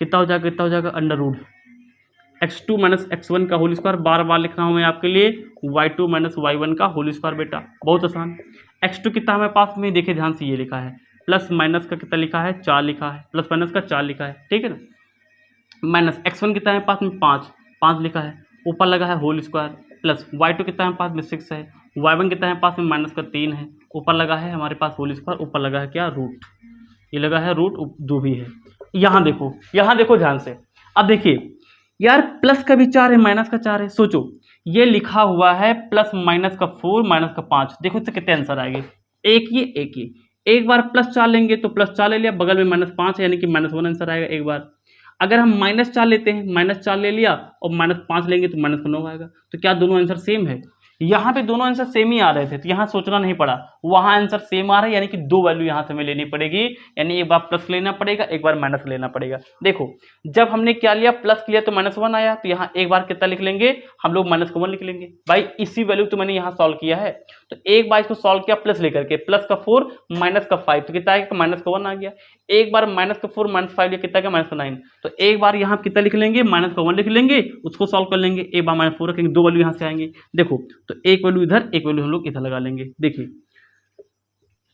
कितना हो जाएगा, कितना हो जाएगा, under root x2 minus x1 का होल स्क्वायर, बार बार लिख रहा हूँ मैं आपके लिए, y2 माइनस y1 का होल स्क्वायर बेटा, बहुत आसान। x2 कितना हमारे पास में, देखिए ध्यान से, ये लिखा है प्लस माइनस का कितना लिखा है, 4 लिखा है, प्लस माइनस का 4 लिखा है, ठीक है ना। माइनस x1 कितना है पास में, 5 लिखा है, ऊपर लगा है होल स्क्वायर, प्लस y2 कितना है पास में, 6 है, y1 कितना है पास में, माइनस का 3 है, ऊपर लगा है हमारे पास होल स्क्वायर, ऊपर लगा है क्या, रूट, ये लगा है रूट, 2 भी है। यहाँ देखो ध्यान से, अब देखिए यार प्लस का भी 4 है, माइनस का 4 है, सोचो ये लिखा हुआ है प्लस माइनस का 4 माइनस का 5, देखो इससे कितने आंसर आएंगे, एक ही एक बार प्लस 4 लेंगे तो प्लस 4 ले लिया, बगल में माइनस 5 है यानी कि -1 आंसर आएगा एक बार। अगर हम -4 लेते हैं, -4 ले लिया और -5 लेंगे तो -9 आएगा। तो क्या दोनों आंसर सेम है? यहाँ पे दोनों आंसर सेम ही आ रहे थे, तो यहाँ सोचना नहीं पड़ा, वहाँ आंसर सेम आ रहा है, यानी कि 2 वैल्यू यहाँ से हमें लेनी पड़ेगी, यानी एक बार प्लस लेना पड़ेगा, एक बार माइनस लेना पड़ेगा। देखो जब हमने क्या लिया, प्लस लिया तो -1 आया, तो यहाँ एक बार कितना लिख लेंगे हम लोग, -1 लिख लेंगे। भाई इसी वैल्यू तो मैंने यहाँ सॉल्व किया है, तो एक बार इसको सॉल्व किया प्लस लेकर के, प्लस का 4 माइनस का 5, तो कितना आएगा, -1 आ गया। एक बार -4 -5 लिया, कितना आएगा, -9, तो एक बार यहाँ कितना लिख लेंगे, -1 लिख लेंगे, उसको सॉल्व कर लेंगे, एक बार -4 रखेंगे, 2 वैल्यू यहाँ से आएंगे। देखो तो एक वैल्यू इधर, एक वैल्यू हम लोग इधर लगा लेंगे। देखिए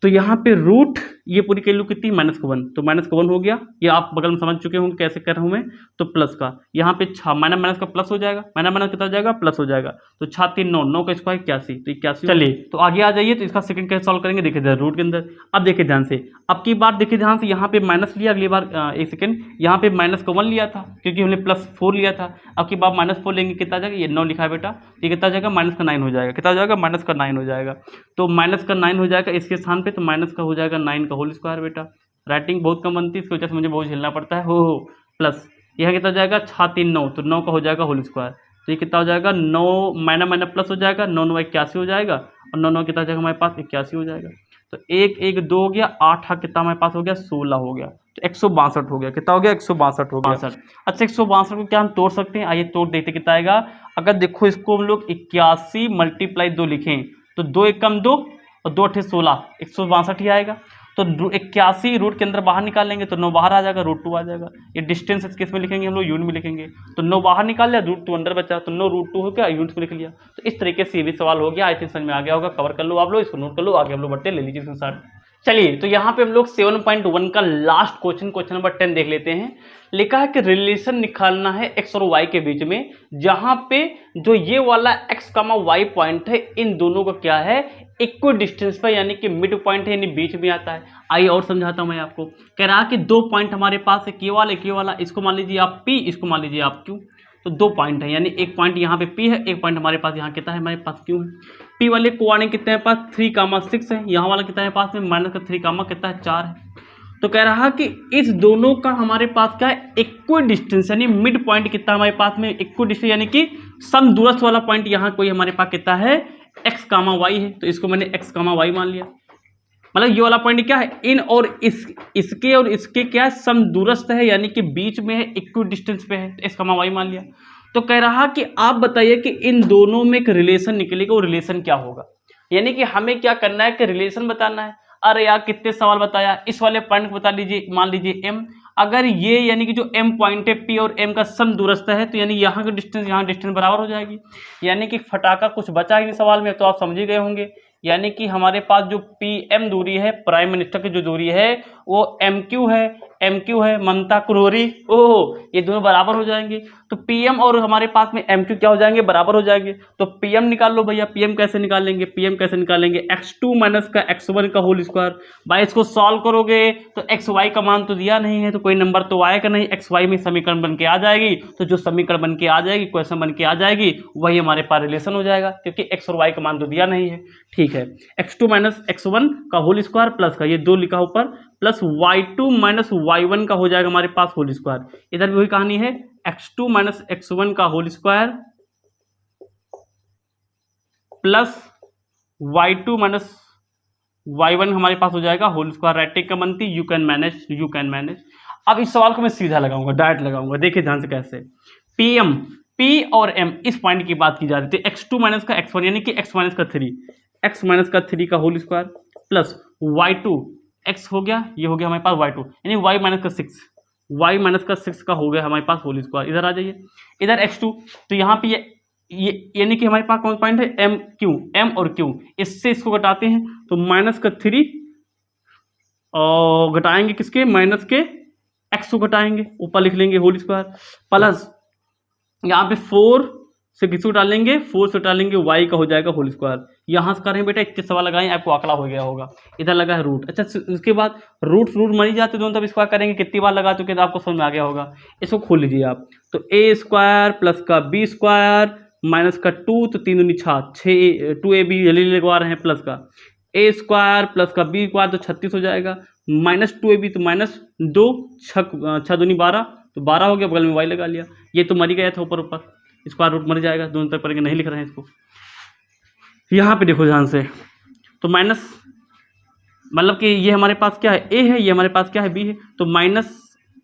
तो यहाँ पे रूट, ये पूरी वैल्यू कितनी, -1, तो -1 हो गया, ये आप बगल में समझ चुके होंगे कैसे कर रहा हूँ मैं। तो प्लस का यहाँ पे 6 माइनस का प्लस हो जाएगा, माइनस कितना हो जाएगा, प्लस हो जाएगा, तो 6 3 9, 9 का स्क्वायर 81, तो 81। चलिए तो आगे आ जाइए, तो इसका सेकंड कैसे सॉल्व करेंगे, देखिए रूट के अंदर। अब देखिए ध्यान से, अब की बार देखिए ध्यान से, यहाँ पे माइनस लिया, अगली बार एक सेकंड, यहाँ पे -1 लिया था क्योंकि हमने +4 लिया था, अब की बार -4 लेंगे, कितना आ जाएगा, ये 9 लिखा है बेटा, ये कितना आ जाएगा, -9 हो जाएगा, कितना हो जाएगा, -9 हो जाएगा, तो -9 हो जाएगा इसके स्थान पे, तो माइनस का हो जाएगा 9 का होल स्क्वायर बेटा। राइटिंग बहुत कम बनती है, इसकी वजह से मुझे बहुत झेलना पड़ता है, हो प्लस यह कितना हो जाएगा, 6 3 9, तो 9 का हो जाएगा होल स्क्वायर, तो ये कितना हो जाएगा, 9 माइनस प्लस हो जाएगा, 9 9 81 हो जाएगा, और 9 9 कितना हो जाएगा हमारे पास, 81 हो जाएगा, तो 1 1 2 हो गया, 8 कितना हमारे पास हो गया, 16 हो गया, तो 162 हो गया, कितना हो गया, 162 हो गया। अच्छा 162 को क्या हम तोड़ सकते हैं, आइए तोड़ देखते कितना आएगा। अगर देखो इसको हम लोग 81 × 2 लिखें, तो 2 1 2 और 2 8 16, 162 ही आएगा। तो 81 रूट के अंदर बाहर निकाल लेंगे तो 9 बाहर आ जाएगा, √2 आ जाएगा। ये डिस्टेंस इस केस में लिखेंगे हम लोग, यूनिट में लिखेंगे, तो 9 बाहर निकाल लिया, √2 अंदर बचा, तो 9 √2 हो गया, यूनिट में लिख लिया। तो इस तरीके से ये भी सवाल हो गया, आई थिंक समझ में आ गया होगा, कवर कर लो आप लोग, इसको नोट कर लो, आगे हम लोग बढ़ते ले लीजिए स्क्रीनशॉट। चलिए तो यहाँ पे हम लोग 7.1 का लास्ट क्वेश्चन नंबर 10 देख लेते हैं। लिखा है कि रिलेशन निकालना है x और y के बीच में, जहां पे जो ये वाला x, y पॉइंट है, इन दोनों का क्या है, इक्वल डिस्टेंस पर, यानी कि मिड पॉइंट है, यानी बीच में आता है। आइए और समझाता हूं मैं आपको। कह रहा कि 2 पॉइंट हमारे पास है, के वाला, इसको मान लीजिए आप P, इसको मान लीजिए आप Q, तो 2 पॉइंट है, यानी एक पॉइंट यहाँ पे P है, एक पॉइंट हमारे पास यहाँ कितना है, हमारे पास Q है। P वाले कोऑर्डिनेट कितने हैं पास, 3, 6 है, यहाँ वाला कितना है पास में, -3, कितना है, 4 है। तो कह रहा कि इस दोनों का हमारे पास क्या है, इक्वल डिस्टेंस, यानी मिड पॉइंट कितना हमारे पास में, इक्वल डिस्टेंस, यानी कि समदूरस्थ वाला पॉइंट यहाँ कोई हमारे पास कितना है, x, y है, तो इसको मैंने x, y मान लिया। मतलब ये वाला पॉइंट क्या है, इन और इसके और इसके क्या है, समदूरस्थ है, यानी कि बीच में है, इक्वल डिस्टेंस पे है, तो x, y मान लिया। तो कह रहा कि आप बताइए कि इन दोनों में एक रिलेशन निकलेगा, वो रिलेशन क्या होगा, यानी कि हमें क्या करना है कि रिलेशन बताना है। अरे यार कितने सवाल बताया, इस वाले पॉइंट को बता लीजिए, मान लीजिए m, अगर ये यानी कि जो m पॉइंट है P और m का सम दूरस्थ है, तो यानी यहाँ का डिस्टेंस यहाँ डिस्टेंस बराबर हो जाएगी, यानी कि फटाका कुछ बचा ही नहीं सवाल में, तो आप समझ ही गए होंगे। यानी कि हमारे पास जो PM दूरी है, प्राइम मिनिस्टर की जो दूरी है, वो MQ है, ममता कुरोरी, ओह ये दोनों बराबर हो जाएंगे। तो PM और हमारे पास में MQ क्या हो जाएंगे, बराबर हो जाएंगे। तो PM निकाल लो भैया, PM कैसे निकालेंगे, x2 माइनस का x1 का होल स्क्वायर। भाई इसको सॉल्व करोगे तो xy का मान तो दिया नहीं है, तो कोई नंबर तो आएगा नहीं, xy में समीकरण बन के आ जाएगी, तो जो समीकरण बन के आ जाएगी, क्वेश्चन बन के आ जाएगी, वही हमारे पास रिलेशन हो जाएगा, क्योंकि x और y का मान तो दिया नहीं है। ठीक है, x2 माइनस x1 का होल स्क्वायर प्लस का ये 2 लिखा ऊपर, प्लस y2 माइनस y1 का हो जाएगा हमारे पास होल स्क्वायर। इधर भी वही कहानी है, x2 माइनस x1 का whole square plus y2 minus y1 हमारे पास हो जाएगा होल स्क्वायर। राइटिंग का बनती, यू कैन मैनेज। अब इस सवाल को मैं सीधा लगाऊंगा, डायरेक्ट लगाऊंगा, देखिए ध्यान से कैसे। P और M इस पॉइंट की बात की जा रही थी, x2 माइनस का x1 यानी कि x माइनस का 3 का whole square plus y2 x हो गया, ये हो गया हमारे पास y2 यानी y माइनस का 6, वाई माइनस का 6 का हो गया हमारे पास होल स्क्वायर। इधर आ जाइए, इधर x2, तो यहाँ पे ये यानी कि हमारे पास कौन पॉइंट है एम क्यू, एम और क्यू, इससे इसको घटाते हैं तो माइनस का 3 और घटाएंगे किसके, माइनस के x को घटाएंगे, ऊपर लिख लेंगे होल स्क्वायर, प्लस यहाँ पे 4 से किसको डालेंगे, 4 से डालेंगे y का हो जाएगा होल स्क्वायर। यहाँ से करें बेटा 21 सवाल लगाएं, आपको आंकड़ा हो गया होगा। इधर लगा है रूट। अच्छा, उसके बाद रूट मरी जाते दोनों तरफ स्क्वायर करेंगे, कितनी बार लगा चुके तो आपको समझ में आ गया होगा। इसको खोल लीजिए आप, तो a स्क्वायर प्लस का b स्क्वायर माइनस का 2, तो 3 दूनी 6, 2ab जल्दी लगवा रहे हैं, प्लस का a स्क्वायर प्लस का b स्क्वायर तो 36 हो जाएगा, माइनस 2ab तो माइनस 2, 6 दूनी 12, तो 12 हो गया, बगल में y लगा लिया। ये तो मर गया था ऊपर ऊपर, स्क्वायर रूट मर जाएगा, दोनों तरफ करेंगे, नहीं लिख रहे हैं इसको। यहाँ पे देखो ध्यान से, तो माइनस मतलब कि ये हमारे पास क्या है, a है, ये हमारे पास क्या है, b है, तो माइनस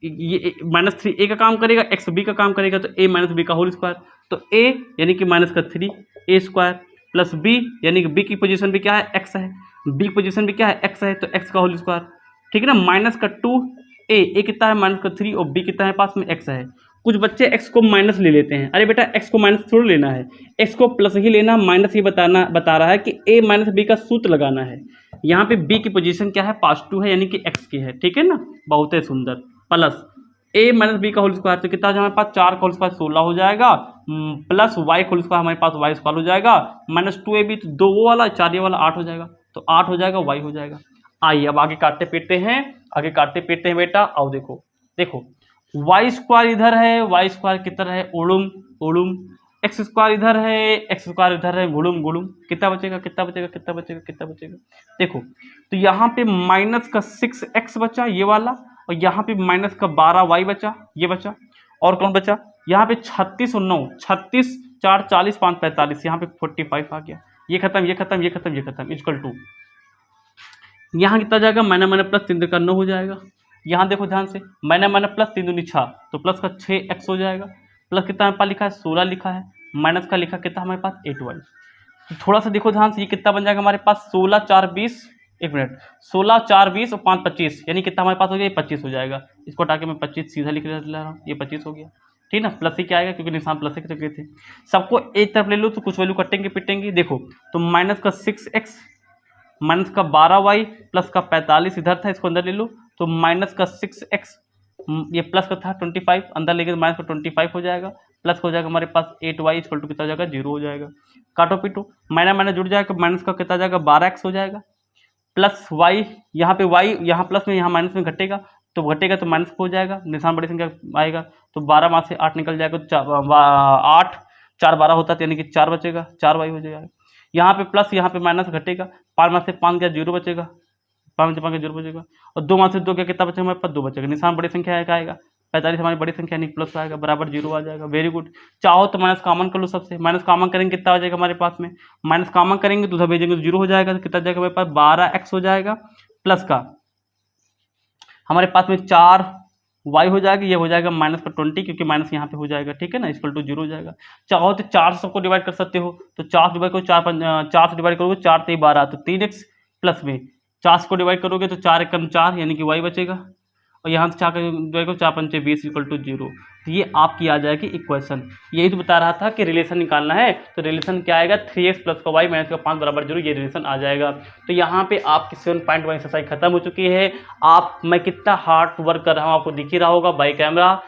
ये माइनस 3 a का काम करेगा, x b का काम करेगा, तो a माइनस b का होल स्क्वायर, तो a यानी कि माइनस का 3 a स्क्वायर प्लस b यानी कि b की पोजीशन भी क्या है, x है, b की पोजीशन भी क्या है, x है, तो x का होल स्क्वायर, ठीक है ना, माइनस का 2 a कितना है, माइनस का 3, और b कितना है पास में, x है। कुछ बच्चे x को माइनस ले लेते हैं, अरे बेटा x को माइनस थोड़ा लेना है, x को प्लस ही लेना, माइनस ही बता रहा है कि a माइनस b का सूत्र लगाना है। यहाँ पे b की पोजीशन क्या है, +2 है, यानी कि x की है, ठीक है ना, बहुत ही सुंदर, प्लस a माइनस b का होल स्क्वायर, तो कितना हमारे पास 4 का होल स्क्वायर 16 हो जाएगा, प्लस y का होल स्क्वायर हमारे पास y स्क्वायर हो जाएगा, माइनस 2ab तो 2 वो वाला 4 ये वाला 8 हो जाएगा, तो 8 हो जाएगा, y हो जाएगा। आइए अब आगे काटते पीटते हैं, आगे काटते पीटते हैं बेटा, आओ देखो देखो, वाई स्क्वायर इधर है, वाई स्क्वायर किधर है, उड़ुम उड़ुम, एक्स स्क्वायर इधर है, एक्स स्क्वायर इधर है, गुड़ुम गुड़ुम, कितना बचेगा, कितना बचेगा, कितना बचेगा, कितना बचेगा, देखो, तो यहाँ पे माइनस का 6x बचा ये वाला, और यहाँ पे माइनस का 12y बचा, ये बचा, और कौन बचा, यहाँ पे 36 और 9, 36 4 40 5 45, यहाँ पे 45 आ गया, ये खत्म, ये खत्म, ये खत्म, ये खत्म, इक्वल टू, यहाँ कितना जाएगा, मैंने प्लस 3 का 9 हो जाएगा। यहाँ देखो ध्यान से, मैंने प्लस 3 दूनी 6, तो प्लस का 6x हो जाएगा, प्लस कितना हमारे पास लिखा है 16 लिखा है, माइनस का लिखा कितना हमारे पास 8y। तो थोड़ा सा देखो ध्यान से, ये कितना बन जाएगा हमारे पास, 16 4 20, एक मिनट, 16 4 20 और 5 25, यानी कितना हमारे पास हो गया, ये 25 हो जाएगा। इसको हटा के मैं 25 सीधा लिख रहा हूँ, ये 25 हो गया, ठीक ना, प्लस ही क्या आएगा क्योंकि निशान प्लस के चक्कर थे। सबको एक तरफ ले लो तो कुछ वैल्यू कटेंगे पिटेंगे, देखो तो माइनस का 6x माइनस का 12y प्लस का 45 इधर था, इसको अंदर ले लो, तो माइनस का 6x ये प्लस का था 25 अंदर लेके माइनस का 25 हो जाएगा, प्लस हो जाएगा हमारे पास 8y इक्वल टू कितना हो जाएगा, 0 हो जाएगा। काटो पीटो, माइनस जुड़ जाएगा, माइनस का कितना जाएगा 12x हो जाएगा, प्लस y, यहाँ पे y यहाँ प्लस में यहाँ माइनस में घटेगा, तो घटेगा तो माइनस हो जाएगा, निशान बड़ी संख्या आएगा, तो 12 में से 8 निकल जाएगा, तो 8 4 12 होता है, यानी कि 4 बचेगा, 4y हो जाएगा। यहाँ पे प्लस यहाँ पे माइनस घटेगा, 5 में से 5 गया 0 बचेगा, 5 में से 5 गया 0 बचेगा, और 2 में से 2 गया कितना बचेगा हमारे पास 2 बचेगा, निशान बड़ी संख्या आएगा, 45 हमारी बड़ी संख्या नहीं प्लस आएगा, बराबर 0 आ जाएगा। Very good. चाहो तो माइनस कॉमन कर लो, सबसे माइनस कॉमन करेंगे कितना हो जाएगा हमारे पास में, माइनस कॉमन करेंगे तो उधर भेजेंगे तो 0 हो जाएगा, तो कितना जाएगा हमारे पास 12x हो जाएगा, प्लस का हमारे पास में 4y हो जाएगा, ये हो जाएगा माइनस का 20 क्योंकि माइनस यहाँ पे हो जाएगा, ठीक है ना, इक्वल टू 0 हो जाएगा। चाहो तो 4 से सबको डिवाइड कर सकते हो, तो 4 डिवाइड करो, 4 से डिवाइड करोगे 4 3 12, तो 3x प्लस में 4 को डिवाइड करोगे तो 4 1 4 यानी कि y बचेगा, और यहाँ से 4 डिवाइड करो 4 5 20 इक्वल टू 0। तो ये आपकी आ जाएगी इक्वेशन। यही तो बता रहा था कि रिलेशन निकालना है, तो रिलेशन क्या आएगा 3x प्लस का y माइनस का 5 बराबर 0, ये रिलेशन आ जाएगा। तो यहाँ पे आपकी 7.1 एक्सरसाइज खत्म हो चुकी है। मैं कितना हार्ड वर्क कर रहा हूँ आपको दिख ही रहा होगा बाई कैमरा।